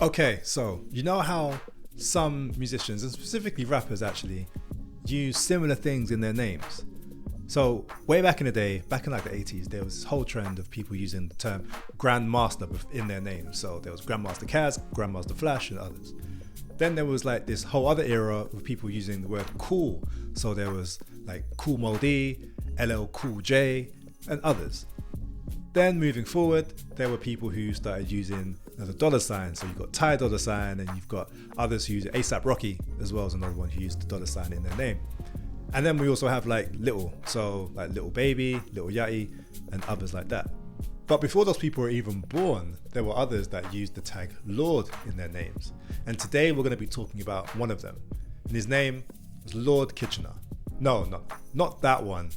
Okay, so you know how some musicians, and specifically rappers actually, use similar things in their names. So way back in the day, back in like the 80s, there was this whole trend of people using the term Grandmaster in their names. So there was Grandmaster Caz, Grandmaster Flash, and others. Then there was like this whole other era of people using the word cool. So there was like Cool Mo D, LL Cool J, and others. Then moving forward, there were people who started using the dollar sign. So you've got Ty Dollar Sign, and you've got others who use ASAP Rocky as well as another one who used the dollar sign in their name. And then we also have like Little, so like Little Baby, Little Yachty, and others like that. But before those people were even born, there were others that used the tag Lord in their names. And today we're going to be talking about one of them. And his name was Lord Kitchener. No, not that one.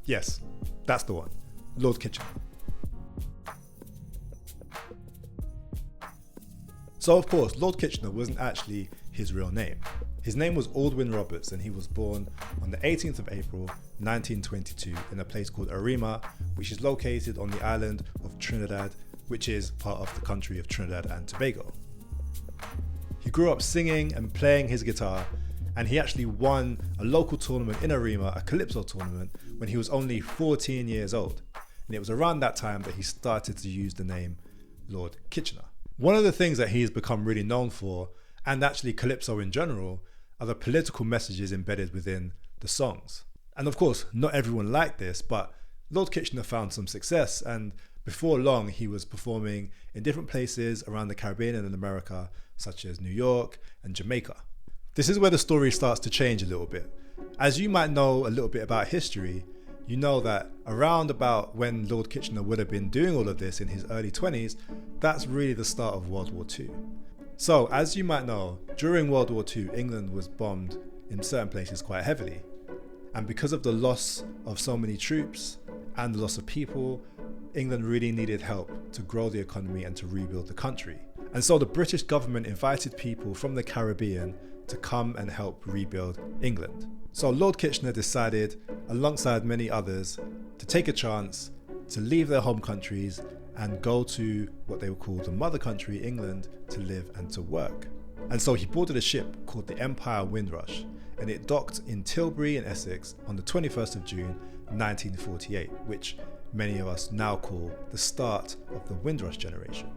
Yes, that's the one. Lord Kitchener. So of course, Lord Kitchener wasn't actually his real name. His name was Aldwin Roberts, and he was born on the 18th of April 1922 in a place called Arima, which is located on the island of Trinidad, which is part of the country of Trinidad and Tobago. He grew up singing and playing his guitar, and he actually won a local tournament in Arima, a Calypso tournament, when he was only 14 years old. And it was around that time that he started to use the name Lord Kitchener. One of the things that he's become really known for, and actually Calypso in general, are the political messages embedded within the songs. And of course, not everyone liked this, but Lord Kitchener found some success, and before long he was performing in different places around the Caribbean and in America, such as New York and Jamaica. This is where the story starts to change a little bit. As you might know a little bit about history, you know that around about when Lord Kitchener would have been doing all of this in his early 20s, that's really the start of World War II. So, as you might know, during World War II, England was bombed in certain places quite heavily. And because of the loss of so many troops and the loss of people, England really needed help to grow the economy and to rebuild the country. And so the British government invited people from the Caribbean to come and help rebuild England. So Lord Kitchener decided, alongside many others, to take a chance to leave their home countries and go to what they would call the mother country, England, to live and to work. And so he boarded a ship called the Empire Windrush, and it docked in Tilbury in Essex on the 21st of June 1948, which many of us now call the start of the Windrush generation.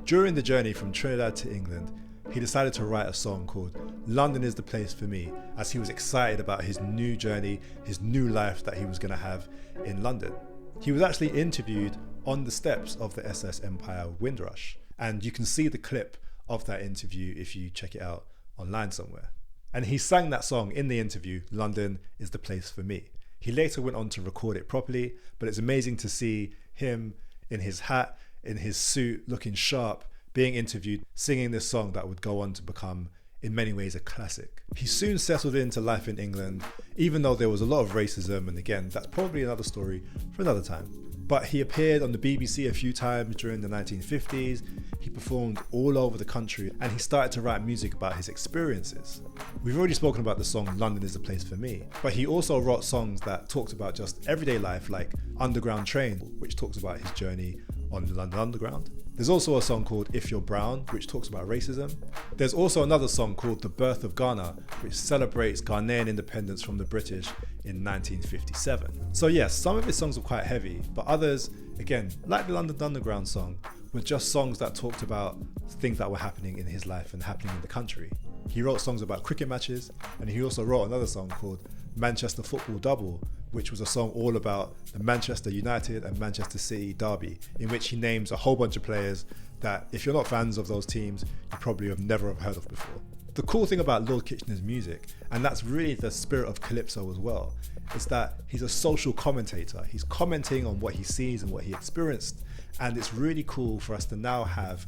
During the journey from Trinidad to England, he decided to write a song called London is the Place for Me, as he was excited about his new journey, his new life that he was going to have in London. He was actually interviewed on the steps of the SS Empire Windrush, and you can see the clip of that interview if you check it out online somewhere. And he sang that song in the interview, London is the Place for Me. He later went on to record it properly, but it's amazing to see him in his hat, in his suit, looking sharp, being interviewed, singing this song that would go on to become, in many ways, a classic. He soon settled into life in England, even though there was a lot of racism, and again, that's probably another story for another time. But he appeared on the BBC a few times during the 1950s, he performed all over the country, and he started to write music about his experiences. We've already spoken about the song London is the Place for Me, but he also wrote songs that talked about just everyday life, like Underground Train, which talks about his journey on the London Underground. There's also a song called If You're Brown, which talks about racism. There's also another song called The Birth of Ghana, which celebrates Ghanaian independence from the British in 1957. So yes, some of his songs were quite heavy, but others, again, like the London Underground song, were just songs that talked about things that were happening in his life and happening in the country. He wrote songs about cricket matches, and he also wrote another song called Manchester Football Double, which was a song all about the Manchester United and Manchester City derby, in which he names a whole bunch of players that, if you're not fans of those teams, you probably have never heard of before. The cool thing about Lord Kitchener's music, and that's really the spirit of Calypso as well, is that he's a social commentator. He's commenting on what he sees and what he experienced, and it's really cool for us to now have,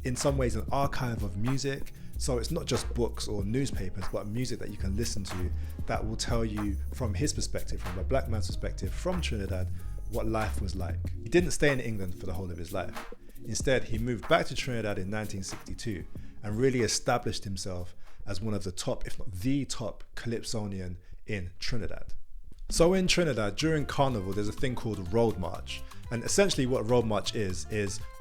in some ways, an archive of music. So it's not just books or newspapers, but music that you can listen to that will tell you from his perspective, from a black man's perspective, from Trinidad, what life was like. He didn't stay in England for the whole of his life. Instead, he moved back to Trinidad in 1962 and really established himself as one of the top, if not the top, Calypsonian in Trinidad. So in Trinidad, during Carnival, there's a thing called Road March. And essentially what Road March is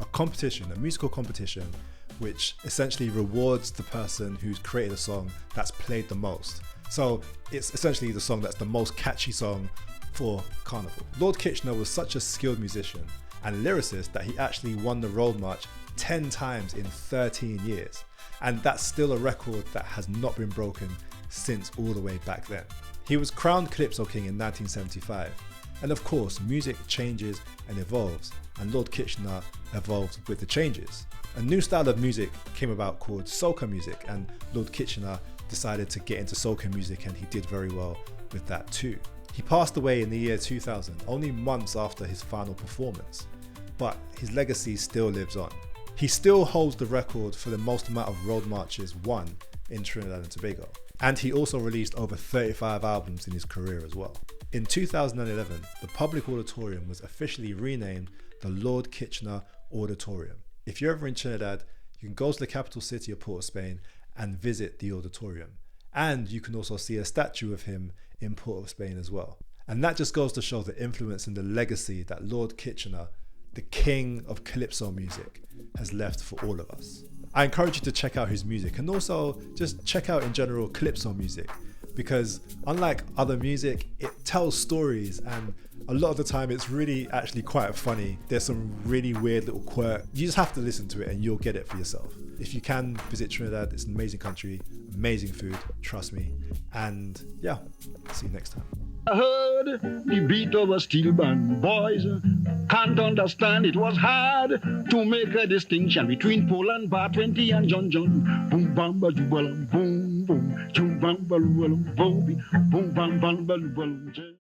a competition, a musical competition, which essentially rewards the person who's created a song that's played the most. So it's essentially the song that's the most catchy song for Carnival. Lord Kitchener was such a skilled musician and lyricist that he actually won the Road March 10 times in 13 years. And that's still a record that has not been broken since all the way back then. He was crowned Calypso King in 1975. And of course, music changes and evolves, and Lord Kitchener evolved with the changes. A new style of music came about called soca music, and Lord Kitchener decided to get into soca music, and he did very well with that too. He passed away in the year 2000, only months after his final performance, but his legacy still lives on. He still holds the record for the most amount of road marches won in Trinidad and Tobago, and he also released over 35 albums in his career as well. In 2011, the public auditorium was officially renamed the Lord Kitchener Auditorium. If you're ever in Trinidad, you can go to the capital city of Port of Spain and visit the auditorium. And you can also see a statue of him in Port of Spain as well. And that just goes to show the influence and the legacy that Lord Kitchener, the king of Calypso music, has left for all of us. I encourage you to check out his music, and also just check out in general Calypso music, because unlike other music, it tells stories, and a lot of the time it's really actually quite funny. There's some really weird little quirk. You just have to listen to it and you'll get it for yourself. If you can visit Trinidad, it's an amazing country, amazing food, trust me. And yeah, see you next time. I heard the beat of a steel band, boys. Can't understand, it was hard to make a distinction between Paul and Bar 20 and John John. Boom bam ba boom boom, boom bam ba boom, boom bam ba boom.